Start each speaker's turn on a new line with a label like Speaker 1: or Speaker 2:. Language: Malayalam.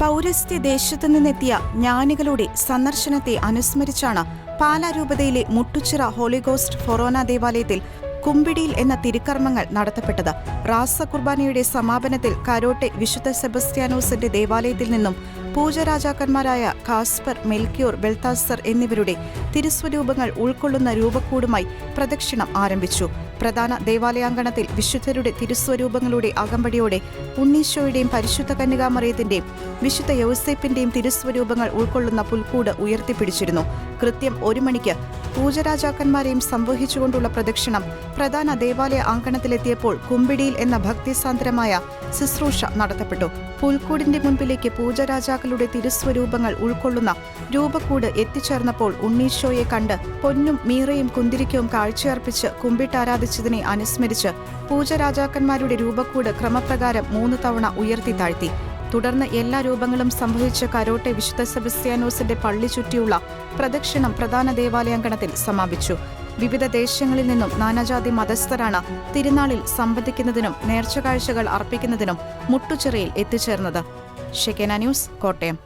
Speaker 1: പൗരസ്ത്യ ദേശത്തു നിന്നെത്തിയ ജ്ഞാനികളുടെ സന്ദർശനത്തെ അനുസ്മരിച്ചാണ് പാലാ രൂപതയിലെ മുട്ടുച്ചിറ ഹോളിഗോസ്റ്റ് ഫൊറോന ദേവാലയത്തിൽ കുമ്പിടിയിൽ എന്ന തിരുക്കർമ്മങ്ങൾ നടത്തപ്പെട്ടത്. റാസ കുർബാനയുടെ സമാപനത്തിൽ കരോട്ടെ വിശുദ്ധ സെബസ്ത്യാനോസിന്റെ ദേവാലയത്തിൽ നിന്നും പൂജരാജാക്കന്മാരായ കാസ്പർ, മെൽക്കിയോർ, ബെൽത്താസർ എന്നിവരുടെ തിരുസ്വരൂപങ്ങൾ ഉൾക്കൊള്ളുന്ന രൂപക്കൂടുമായി പ്രദക്ഷിണം ആരംഭിച്ചു. പ്രധാന ദേവാലയാങ്കണത്തിൽ വിശുദ്ധരുടെ തിരുസ്വരൂപങ്ങളുടെ അകമ്പടിയോടെ ഉണ്ണീശോയുടെയും പരിശുദ്ധ കന്യകാമറിയത്തിന്റെയും വിശുദ്ധ യൗസേപ്പിന്റെയും തിരുസ്വരൂപങ്ങൾ ഉൾക്കൊള്ളുന്ന പുൽക്കൂട് ഉയർത്തിപ്പിടിച്ചിരുന്നു. കൃത്യം 1 മണിക്ക് പൂജരാജാക്കന്മാരെയും സംവഹിച്ചുകൊണ്ടുള്ള പ്രദക്ഷിണം പ്രധാന ദേവാലയ അങ്കണത്തിലെത്തിയപ്പോൾ കുമ്പിടിയിൽ എന്ന ഭക്തിസാന്ദ്രമായ ശുശ്രൂഷ നടത്തപ്പെട്ടു. പുൽക്കൂടിന്റെ മുൻപിലേക്ക് പൂജരാജാക്കളുടെ തിരുസ്വരൂപങ്ങൾ ഉൾക്കൊള്ളുന്ന രൂപക്കൂട് എത്തിച്ചേർന്നപ്പോൾ ഉണ്ണീശോയെ കണ്ട് പൊന്നും മീറയും കുന്തിരിക്കവും കാഴ്ചയർപ്പിച്ച് കുമ്പിട്ടാരാധിച്ചതിനെ അനുസ്മരിച്ച് പൂജരാജാക്കന്മാരുടെ രൂപക്കൂട് ക്രമപ്രകാരം 3 തവണ ഉയർത്തി താഴ്ത്തി. തുടർന്ന് എല്ലാ രൂപങ്ങളും സംഭവിച്ച കരോട്ടെ വിശുദ്ധ സെബസ്ത്യാനോസിന്റെ പള്ളി ചുറ്റിയുള്ള പ്രദക്ഷിണം പ്രധാന ദേവാലയാങ്കണത്തിൽ സമാപിച്ചു. വിവിധ ദേശങ്ങളിൽ നിന്നും നാനാജാതി മതസ്ഥരാണ് തിരുനാളിൽ സംബന്ധിക്കുന്നതിനും നേർച്ചകാഴ്ചകൾ അർപ്പിക്കുന്നതിനും മുട്ടുച്ചിറയിൽ എത്തിച്ചേർന്നത്. ഷെക്കേന ന്യൂസ്, കോട്ടയം.